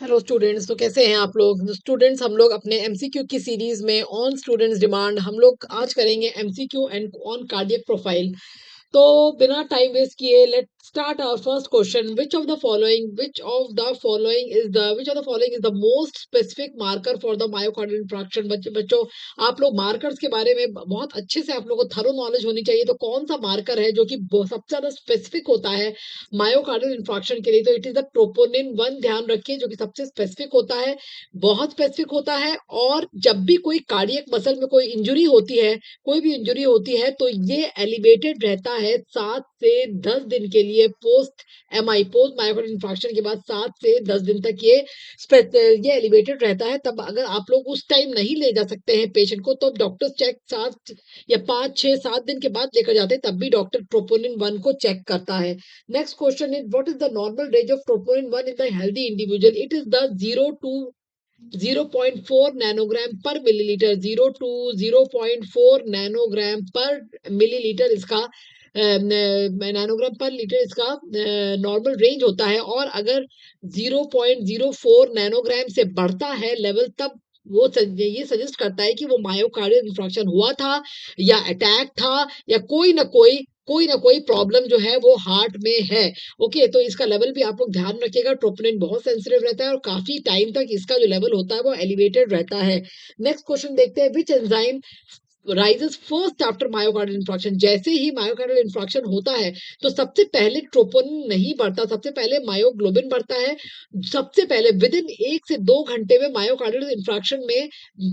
Hello students. तो कैसे हैं आप लोग स्टूडेंट्स? हम लोग अपने एमसीक्यू की सीरीज में ऑन स्टूडेंट्स डिमांड हम लोग आज करेंगे MCQ and on cardiac profile. तो बिना टाइम वेस्ट किए let start our first question. Which of the following is the most specific marker for the myocardial infarction? बच्चों, आप लोग मार्कर्स के बारे में बहुत अच्छे से आप लोगों को थरो नॉलेज होनी चाहिए। तो कौन सा मार्कर है जो कि सबसे ज्यादा स्पेसिफिक होता है मायोकार्डियल इंफ्राक्शन के लिए? तो इट इज द ट्रोपोनिन 1। ध्यान रखिए, जो कि सबसे स्पेसिफिक होता है, बहुत स्पेसिफिक होता है। और जब भी कोई कार्डियक मसल में कोई इंजुरी होती है, कोई भी इंजुरी होती है, तो ये एलिवेटेड रहता है 7 से 10 दिन के लिए। पोस्ट एमआई, पोस्ट मायोकार्डियल इंफ्राक्शन के बाद 7 से 10 दिन तक ये एलिवेटेड रहता है। तब अगर आप लोग उस टाइम नहीं ले जा सकते हैं पेशेंट को, तो डॉक्टर चेक 7 या 5 6 7 दिन के बाद लेकर जाते हैं, तब भी डॉक्टर ट्रोपोनिन 1 को चेक करता है। Next question is, what is the normal range of troponin 1 in the healthy individual? It is the 0 to 0.4 nanogram पर मिलीलीटर। 0 to 0.4 नैनोग्राम पर मिलीलीटर इसका नैनोग्राम पर लीटर इसका नॉर्मल रेंज होता है। और अगर 0.04 नैनोग्राम से बढ़ता है लेवल, तब ये सजेस्ट करता है कि वो मायोकार्डियल इंफ्राक्शन हुआ था, या अटैक था, या कोई ना कोई प्रॉब्लम जो है वो हार्ट में है। ओके, तो इसका लेवल भी आप लोग ध्यान रखिएगा। ट्रोपोनिन बहुत सेंसिटिव रहता है और काफी टाइम तक इसका जो लेवल होता है वो एलिवेटेड रहता है। नेक्स्ट क्वेश्चन देखते हैं, which enzyme rises first after myocardial infarction? जैसे ही मायोकार्डियल इंफ्राक्शन होता है, तो सबसे पहले ट्रोपोनिन नहीं बढ़ता, सबसे पहले मायोग्लोबिन बढ़ता है। सबसे पहले विद इन 1 से 2 घंटे में मायोकार्डियल इंफ्राक्शन में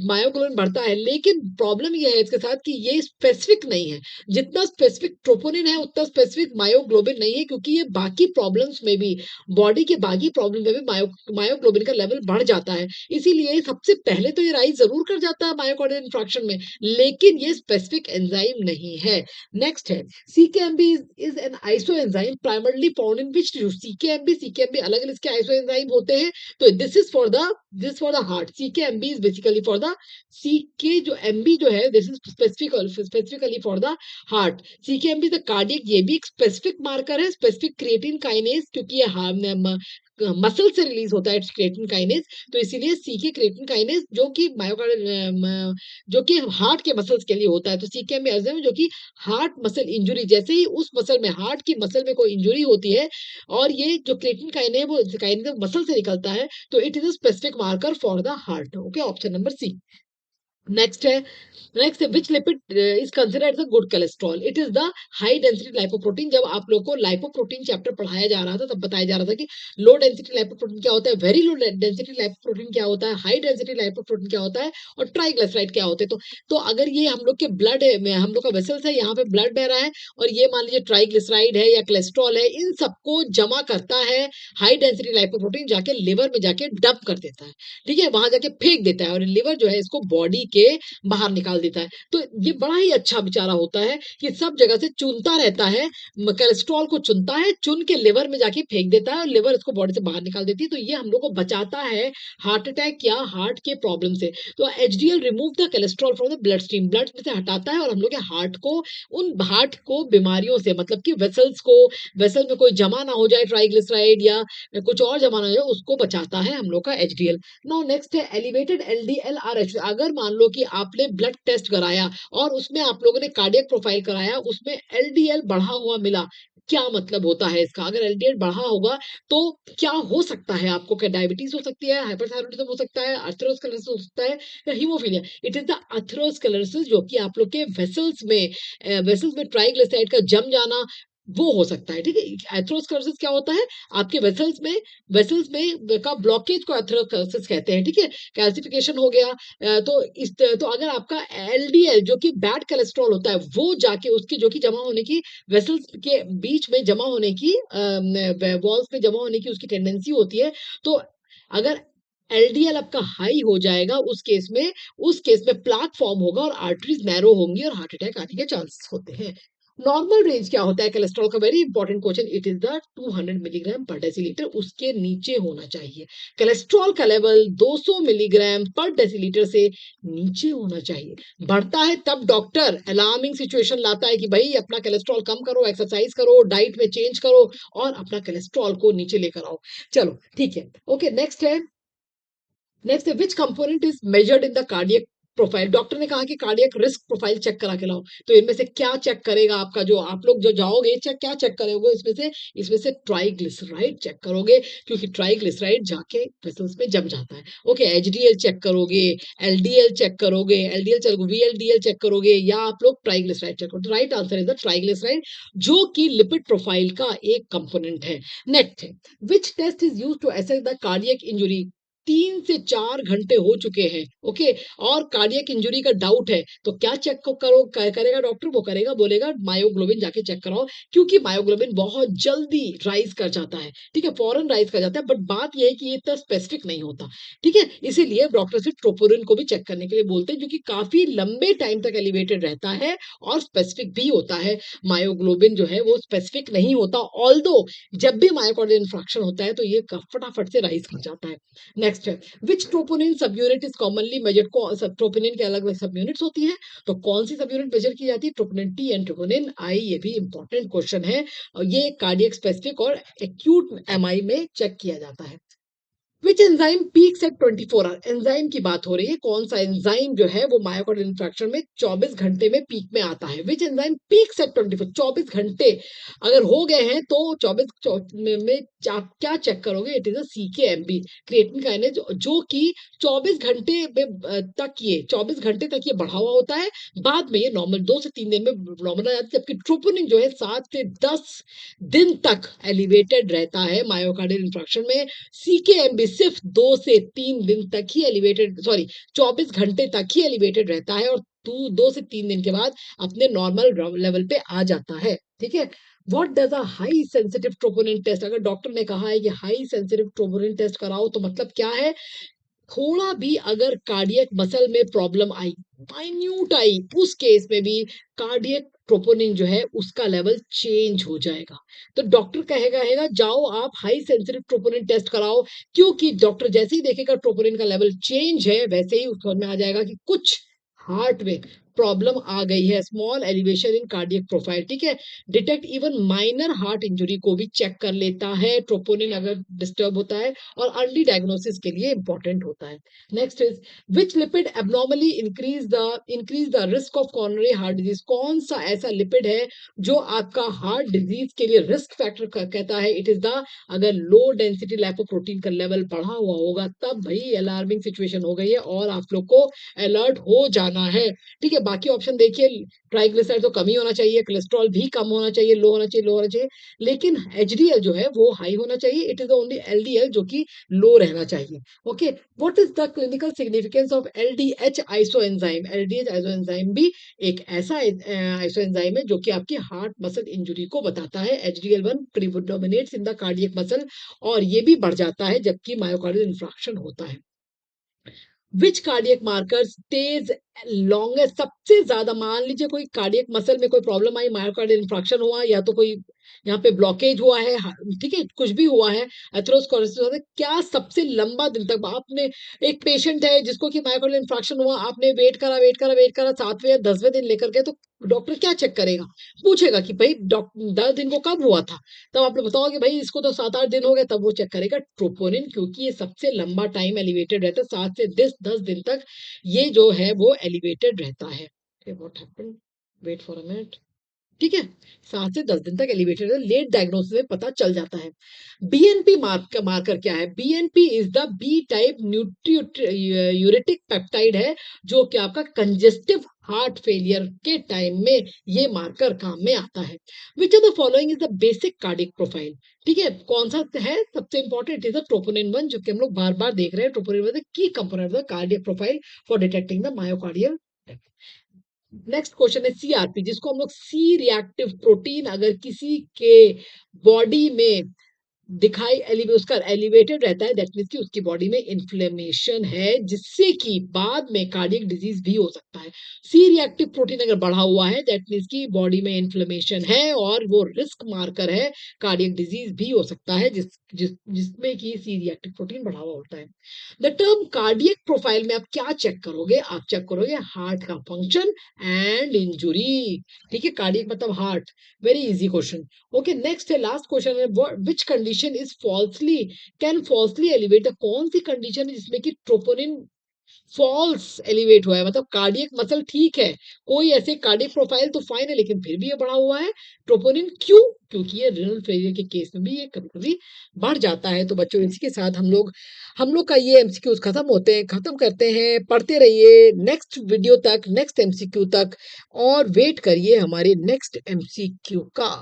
मायोग्लोबिन बढ़ता है। लेकिन प्रॉब्लम ये है इसके साथ कि ये स्पेसिफिक नहीं है। जितना स्पेसिफिक ट्रोपोनिन है उतना स्पेसिफिक मायोग्लोबिन नहीं है, क्योंकि ये बाकी प्रॉब्लम्स में भी, बॉडी के बाकी प्रॉब्लम में भी मायोग्लोबिन का लेवल बढ़ जाता है। इसीलिए सबसे पहले तो ये राइज जरूर कर जाता है मायोकार्डियल इंफ्राक्शन में, लेकिन ये स्पेसिफिक एंजाइम नहीं है। नेक्स्ट है, CKMB is an iso enzyme primarily found in which tissue? CKMB अलग अलग इसके आइसो एंजाइम होते हैं। तो this for the heart. CKMB is basically for the, CK जो एमबी जो है, this is specifically for the heart. CKMB the cardiac, ये भी एक स्पेसिफिक मार्कर है, स्पेसिफिक क्रिएटिन काइनेज, क्योंकि ये मसल से रिलीज होता है क्रिएटिन काइनेज। तो इसीलिए सीके क्रिएटिन काइनेज जो कि मायोकार्डियल, जो कि हार्ट के मसल्स के लिए होता है। तो सीकेएम एंजाइम जो कि हार्ट मसल इंजुरी, जैसे ही उस मसल में, हार्ट की मसल में कोई इंजुरी होती है, और ये जो क्रिएटिन काइनेज है वो काइनेज मसल से निकलता है, तो it is a specific marker for the heart. Okay, option number C. Next है, which lipid is considered the good cholesterol? It is the high density lipoprotein. जब आप लोग को लाइपोप्रोटीन चैप्टर पढ़ाया जा रहा था, तब बताया जा रहा था कि लो डेंसिटी लाइपोप्रोटीन क्या होता है, वेरी लो डेंसिटी लाइपोप्रोटीन क्या होता है, हाई डेंसिटी लाइपोप्रोटीन क्या होता है, और ट्राइग्लिसराइड क्या होते हैं। तो अगर ये हम लोग के ब्लड है, हम लोग का वेसल्स है, यहाँ पे ब्लड बह रहा है, और ये मान लीजिए ट्राइग्लिसराइड है या कोलेस्ट्रॉल है, इन सबको जमा करता है हाई डेंसिटी लाइपोप्रोटीन, जाके लिवर में जाके डंप कर देता है। ठीक है, वहां जाके फेंक देता है, और लिवर जो है इसको बॉडी के बाहर निकाल देता है। तो ये बड़ा ही अच्छा बेचारा होता है कि सब जगह से चुनता रहता है, कोलेस्ट्रॉल को चुनता है, चुन के लिवर में जाके फेंक देता है, और लिवर इसको बॉडी से बाहर निकाल देती है। तो ये हम लोग को बचाता है हार्ट अटैक या हार्ट के प्रॉब्लम से। तो HDL remove the cholesterol from the blood stream, blood में से हटाता है, और हम लोग के हार्ट को बीमारियों से, मतलब कि वेसल में कोई जमा ना हो जाए ट्राइग्लिसराइड या कुछ और जमा ना हो जाए, उसको बचाता है हम लोग का एचडीएल। नाउ नेक्स्ट है, एलिवेटेड एलडीएल आरएच। अगर मान लो कि आपने ब्लड टेस्ट कराया और उसमें आप लोगों ने कार्डियक प्रोफाइल कराया, उसमें एलडीएल बढ़ा हुआ मिला, क्या मतलब होता है इसका? अगर एलडीएल बढ़ा होगा तो क्या हो सकता है आपको? क्या डायबिटीज हो सकती है, हाइपरथायरॉइडिज्म हो सकता है, अथेरोस्क्लेरोसिस हो सकता है, या haemophilia? It is the atherosclerosis, जो कि आप लोग के वेसल्स में ट्राइग्लिसराइड का जम जाना, वो हो सकता है। ठीक है, एथेरोस्क्लेरोसिस क्या होता है? आपके वेसल्स में का ब्लॉकेज को एथेरोस्क्लेरोसिस कहते हैं। ठीक है, कैल्सिफिकेशन हो गया। तो अगर आपका एलडीएल जो कि बैड कोलेस्ट्रॉल होता है, वो जाके उसकी जो कि जमा होने की, वेसल्स के बीच में जमा होने की, वॉल्स में जमा होने की उसकी टेंडेंसी होती है। तो अगर एलडीएल आपका हाई हो जाएगा, उस केस में प्लाक फॉर्म होगा, और आर्टरीज नैरो होंगी, और हार्ट अटैक आने के चांसेस होते हैं। नॉर्मल रेंज क्या होता है कोलेस्ट्रॉल का? Very important question. It is the 200 milligram पर डेसीलीटर, उसके नीचे होना चाहिए। कोलेस्ट्रॉल का लेवल 200 मिलीग्राम पर डेसीलीटर से नीचे होना चाहिए। बढ़ता है तब डॉक्टर अलार्मिंग सिचुएशन लाता है कि भाई अपना कोलेस्ट्रॉल कम करो, एक्सरसाइज करो, डाइट में चेंज करो, और अपना कोलेस्ट्रॉल को नीचे लेकर आओ। चलो ठीक है, ओके। नेक्स्ट है, नेक्स्ट है विच component is measured in the cardiac profile. Doctor ने कहा कि कार्डियक रिस्क प्रोफाइल चेक करा के लाओ, तो इनमें से क्या चेक करेगा आपका, जो आप लोग जो जाओगे चेक क्या चेक करोगे इसमें से ट्राइग्लिसराइड चेक करोगे, क्योंकि ट्राइग्लिसराइड जाके वेसल्स में जम जाता है। ओके, एचडीएल चेक करोगे, एलडीएल चेक करोगे, एलडीएल चेक वीएलडीएल चेक करोगे, या आप लोग ट्राइग्लिसराइड चेक करोगे। Right answer is the triglyceride, जो कि लिपिड प्रोफाइल का एक कंपोनेंट है। नेक्स्ट है which test is use to assess the cardiac injury. 3 से 4 घंटे हो चुके हैं, ओके, और कार्डियक इंजरी का डाउट है, तो क्या चेक करेगा डॉक्टर, वो करेगा, बोलेगा मायोग्लोबिन जाके चेक कराओ, क्योंकि मायोग्लोबिन बहुत जल्दी राइज कर जाता है, ठीक है, फौरन राइज कर जाता है, बट बात यह है कि ये इतना स्पेसिफिक नहीं होता, ठीक है, इसीलिए डॉक्टर से ट्रोपोनिन को भी चेक करने के लिए बोलते हैं, जो कि काफी लंबे टाइम तक एलिवेटेड रहता है और स्पेसिफिक भी होता है। मायोग्लोबिन जो है वो स्पेसिफिक नहीं होता, ऑल्दो जब भी मायोकार्डियल इंफ्राक्शन होता है तो ये फटाफट से राइज कर जाता है। नेक्स्ट है which troponin sub unit is commonly measured. Troponin के अलग अलग सब यूनिट्स होती है, तो कौन सी सब यूनिट मेजर की जाती है, troponin T and troponin I, ये भी इंपॉर्टेंट क्वेश्चन है, और ये कार्डियक स्पेसिफिक और एक्यूट एमआई में चेक किया जाता है। Which enzyme peaks at 24 hour. Enzyme की बात हो रही है, कौन सा एंजाइम जो है वो मायोकार्डियल इंफ्राक्शन में 24 घंटे में पीक में आता है। विच एंजाइम पीक्स एट 24, 24 घंटे अगर हो गए हैं तो 24 में आप क्या चेक करोगे, it is a CKMB, creatinine kinase, जो कि 24 घंटे तक ये 24 घंटे तक ये बढ़ा हुआ होता है, बाद में ये नॉर्मल 2 से 3 दिन में नॉर्मल आ जाता है, जबकि ट्रोपोनिन जो है 7 से 10 दिन तक एलिवेटेड रहता है मायोकार्डियल इंफ्राक्शन में। सीकेएमबी सिर्फ 2 से 3 दिन तक ही एलिवेटेड, सॉरी 24 घंटे तक ही एलिवेटेड रहता है, और 2 से 3 दिन के बाद अपने नॉर्मल लेवल पे आ जाता है, ठीक है। What does a high sensitive troponin test. अगर डॉक्टर ने कहा है कि हाई सेंसिटिव ट्रोपोनिन टेस्ट कराओ, तो मतलब क्या है, थोड़ा भी अगर कार्डियक मसल में प्रॉब्लम आई, माइन्यूट आई, उस केस में भी कार्डियक ट्रोपोनिन जो है उसका लेवल चेंज हो जाएगा, तो डॉक्टर कहेगा जाओ आप हाई सेंसिटिव ट्रोपोनिन टेस्ट कराओ, क्योंकि डॉक्टर जैसे ही देखेगा ट्रोपोनिन का लेवल चेंज है, वैसे ही उसको समझ में आ जाएगा कि कुछ हार्ट में प्रॉब्लम आ गई है, small elevation in cardiac profile, ठीक है। Detect even minor heart injury को भी चेक कर लेता है ट्रोपोनिन अगर डिस्टर्ब होता है, और अर्ली डायग्नोसिस के लिए इंपॉर्टेंट होता है। Next is which lipid abnormally increase the risk of coronary heart disease. कौन सा ऐसा लिपिड है जो आपका हार्ट डिजीज के लिए रिस्क फैक्टर कहता है, इट इज द, अगर लो डेंसिटी लाइपोप्रोटीन का लेवल बढ़ा हुआ होगा तब भाई अलार्मिंग सिचुएशन हो गई है और आप लोग को अलर्ट हो जाना है, ठीक है। बाकी ऑप्शन देखिए, ट्राइग्लिसराइड तो कम ही होना चाहिए, कोलेस्ट्रॉल भी कम होना चाहिए, लो होना चाहिए, लो होना चाहिए, लेकिन एचडीएल जो है वो हाई होना चाहिए, इट इज ओनली एलडीएल जो कि लो रहना चाहिए। Okay, what is the clinical significance of LDH isoenzyme. LDH isoenzyme भी एक ऐसा आइसोएंजाइम है जो कि आपकी हार्ट मसल इंजरी को बताता है। एचडीएल1 प्रीडोमिनेट्स इन द कार्डियक मसल, और ये भी बढ़ जाता है जबकि मायोकार्डियल इंफ्राक्शन होता है। विच कार्डियक मार्कर्स स्टेज लॉन्गेस्ट। सबसे ज्यादा, मान लीजिए कोई कार्डियक मसल में कोई प्रॉब्लम आई, मायोकार्डियल इंफ्राक्शन हुआ, या तो कोई यहाँ पे ब्लॉकेज हुआ है, ठीक है, कुछ भी हुआ है, एथेरोस्क्लेरोसिस हुआ है, क्या सबसे लंबा दिन तक आपने, एक पेशेंट है जिसको कि मायोकार्डियल इंफ्राक्शन हुआ, आपने वेट करा 7वें या 10वें दिन लेकर गए, तो डॉक्टर क्या चेक करेगा, पूछेगा कि भाई डॉक्टर 10 दिन को कब हुआ था, तब आप लोग बताओगे भाई इसको तो 7-8 दिन हो गए, तब वो चेक करेगा ट्रोपोनिन, क्योंकि ये सबसे लंबा टाइम एलिवेटेड रहता है, 7 से 10 दिन तक ये जो है वो एलिवेटेड रहता है। What happened, wait for a minute, ठीक है, 7 से 10 दिन तक एलिवेटेड है, लेट डायग्नोसिस में पता चल जाता है। बीएनपी मार्कर क्या है, BNP is the B type natriuretic peptide है, जो कि आपका कंजेस्टिव हार्ट फेलियर के टाइम में ये मार्कर काम में आता है। Which of the following is the basic cardiac profile, ठीक है, कौन सा है सबसे इंपॉर्टेंट, इज द ट्रोपोनिन 1, जो कि हम लोग बार बार देख रहे हैं, ट्रोपोनिन 1 की component of the cardiac profile for detecting the myocardial. Next question है सीआरपी, जिसको हम लोग सी रिएक्टिव प्रोटीन, अगर किसी के बॉडी में उसका एलिवेटेड रहता है, दैट मीन्स कि उसकी बॉडी में इन्फ्लेमेशन है, जिससे कि बाद में कार्डियक डिजीज भी हो सकता है। सी रिएक्टिव प्रोटीन अगर बढ़ा हुआ है, दैट मीन्स कि बॉडी में इन्फ्लेमेशन है और वो रिस्क मार्कर है, कार्डियक डिजीज भी हो सकता है, जिसमें कि सी रिएक्टिव प्रोटीन बढ़ा हुआ होता है। द टर्म कार्डियक प्रोफाइल में आप क्या चेक करोगे, आप चेक करोगे हार्ट का फंक्शन एंड इंजुरी, ठीक है, कार्डियक मतलब heart, very easy question. Okay, next है, लास्ट क्वेश्चन है, which condition condition is falsely can falsely elevate the कौन सी कंडीशन है जिसमें कि ट्रोपोनिन फॉल्स एलिवेट हुआ है मतलब कार्डियक मसल ठीक है कोई ऐसे कार्डियक प्रोफाइल तो फाइन है लेकिन फिर भी ये बढ़ा हुआ है ट्रोपोनिन क्यों क्योंकि ये रिनल फेलियर के केस में भी ये कभी कभी बढ़ जाता है तो बच्चों इसी के साथ हम लोग का ये एमसीक्यूज खत्म होते हैं खत्म करते हैं पढ़ते रहिए नेक्स्ट वीडियो तक नेक्स्ट एमसीक्यू तक और वेट करिए हमारे नेक्स्ट एमसीक्यू का